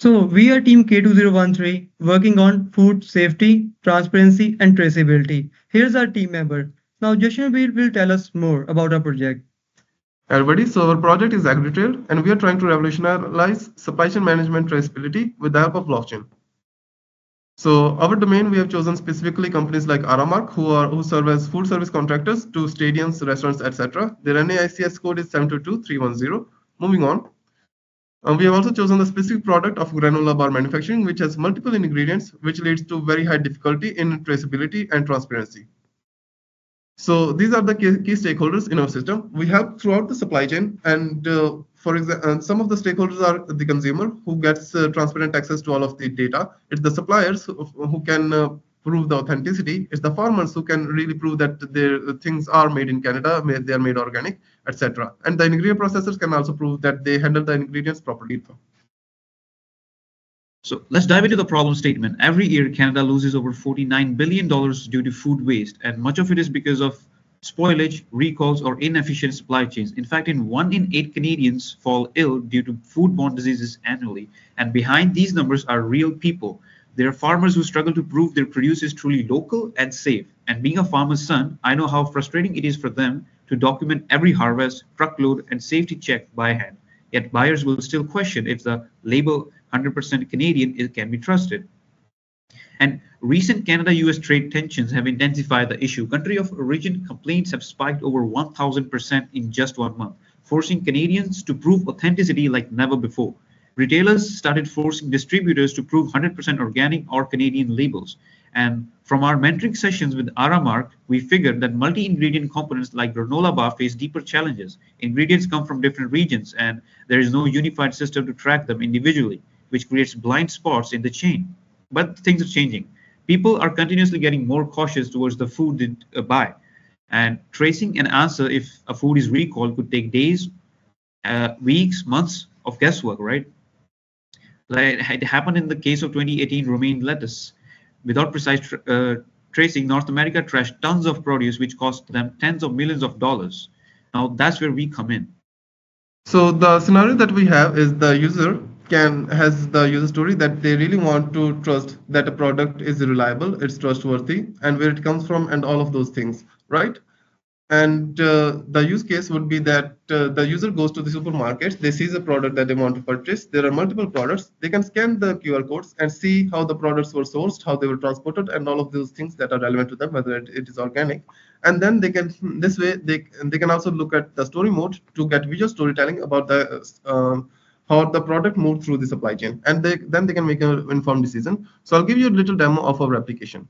So we are team K2013 working on food safety, transparency and traceability. Here's our team member. Now Jashanveer will tell us more about our project. Everybody, so our project is AgriTrail, and we are trying to revolutionize supply chain management traceability with the help of blockchain. So our domain, we have chosen specifically companies like Aramark, who serve as food service contractors to stadiums, restaurants, etc. Their NAICS code is 722310. Moving on, we have also chosen the specific product of granola bar manufacturing, which has multiple ingredients, which leads to very high difficulty in traceability and transparency. So these are the key stakeholders in our system. We help throughout the supply chain, and for example, some of the stakeholders are the consumer who gets transparent access to all of the data. It's the suppliers who can prove the authenticity. It's the farmers who can really prove that their things are made in Canada, they are made organic, etc. And the ingredient processors can also prove that they handle the ingredients properly. So let's dive into the problem statement. Every year, Canada loses over $49 billion due to food waste, and much of it is because of spoilage, recalls, or inefficient supply chains. In fact, in 1 in 8 Canadians fall ill due to foodborne diseases annually, and behind these numbers are real people. There are farmers who struggle to prove their produce is truly local and safe. And being a farmer's son, I know how frustrating it is for them to document every harvest, truckload, and safety check by hand. Yet buyers will still question if the label 100% Canadian can be trusted. And recent Canada-US trade tensions have intensified the issue. Country of origin complaints have spiked over 1,000% in just 1 month, forcing Canadians to prove authenticity like never before. Retailers started forcing distributors to prove 100% organic or Canadian labels. And from our mentoring sessions with Aramark, we figured that multi-ingredient components like granola bar face deeper challenges. Ingredients come from different regions, and there is no unified system to track them individually, which creates blind spots in the chain. But things are changing. People are continuously getting more cautious towards the food they buy. And tracing an answer if a food is recalled could take days, weeks, months of guesswork, right? Like it happened in the case of 2018 romaine lettuce. Without precise tracing, North America trashed tons of produce, which cost them tens of millions of dollars. Now that's where we come in. So the scenario that we have is the user has the user story that they really want to trust that a product is reliable, it's trustworthy, and where it comes from, and all of those things, right? And the use case would be that the user goes to the supermarket, they see the product that they want to purchase. There are multiple products. They can scan the QR codes and see how the products were sourced, how they were transported, and all of those things that are relevant to them, whether it is organic. And then they can, this way, they can also look at the story mode to get visual storytelling about the how the product moved through the supply chain, and then they can make an informed decision. So I'll give you a little demo of our application.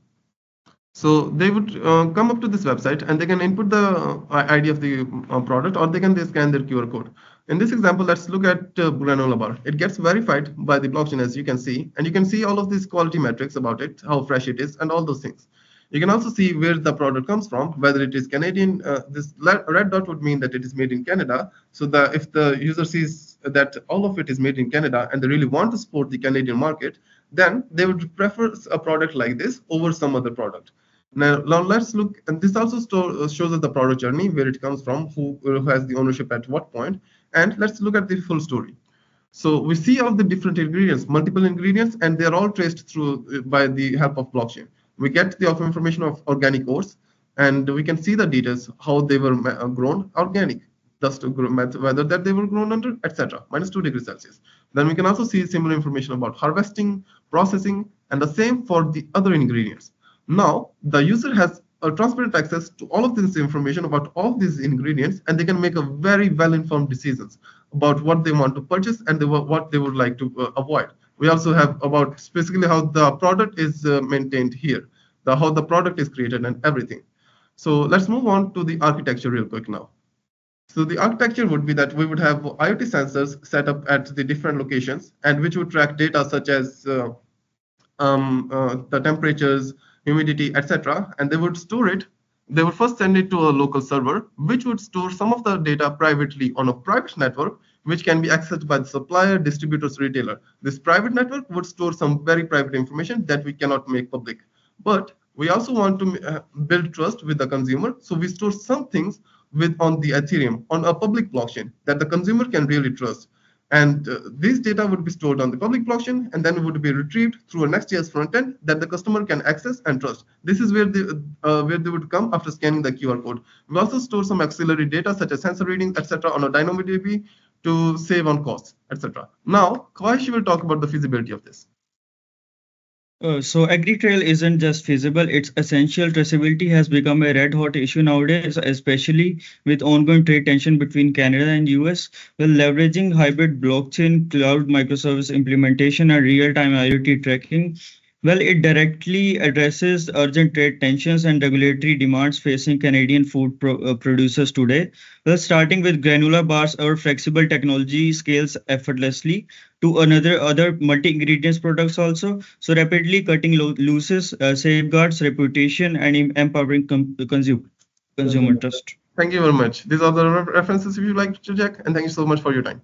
So they would come up to this website and they can input the ID of the product, or they can scan their QR code. In this example, let's look at granola bar. It gets verified by the blockchain, as you can see, and you can see all of these quality metrics about it, how fresh it is, and all those things. You can also see where the product comes from, whether it is Canadian. This red dot would mean that it is made in Canada. So if the user sees that all of it is made in Canada and they really want to support the Canadian market, then they would prefer a product like this over some other product. Now let's look, and this also shows us the product journey, where it comes from, who has the ownership at what point, and let's look at the full story. So we see all the different ingredients, multiple ingredients, and they are all traced through by the help of blockchain. We get the information of organic ores, and we can see the details, how they were grown organic, dust weather that they were grown under, etc. -2 degrees Celsius. Then we can also see similar information about harvesting, processing, and the same for the other ingredients. Now, the user has a transparent access to all of this information about all these ingredients, and they can make a very well-informed decisions about what they want to purchase and what they would like to avoid. We also have about specifically how the product is maintained here, how the product is created and everything. So let's move on to the architecture real quick now. So the architecture would be that we would have IoT sensors set up at the different locations, and which would track data such as the temperatures, humidity, etc. And they would store it. They would first send it to a local server, which would store some of the data privately on a private network, which can be accessed by the supplier, distributors, retailer. This private network would store some very private information that we cannot make public. But we also want to build trust with the consumer, so we store some things on the Ethereum, on a public blockchain that the consumer can really trust. And these data would be stored on the public blockchain and then would be retrieved through a Next.js frontend that the customer can access and trust. This is where they would come after scanning the QR code. We also store some auxiliary data such as sensor readings, etc., on a DynamoDB to save on costs, etc. Now, Kaish will talk about the feasibility of this. So AgriTrail isn't just feasible, it's essential. Traceability has become a red hot issue nowadays, especially with ongoing trade tension between Canada and US. Well, leveraging hybrid blockchain, cloud microservice implementation, and real-time IoT tracking, well, it directly addresses urgent trade tensions and regulatory demands facing Canadian food producers today. Well, starting with granular bars, our flexible technology scales effortlessly to another other multi-ingredients products also. So rapidly cutting losses, safeguards reputation, and empowering consumer trust. Thank you very much. These are the references if you like to check, and thank you so much for your time.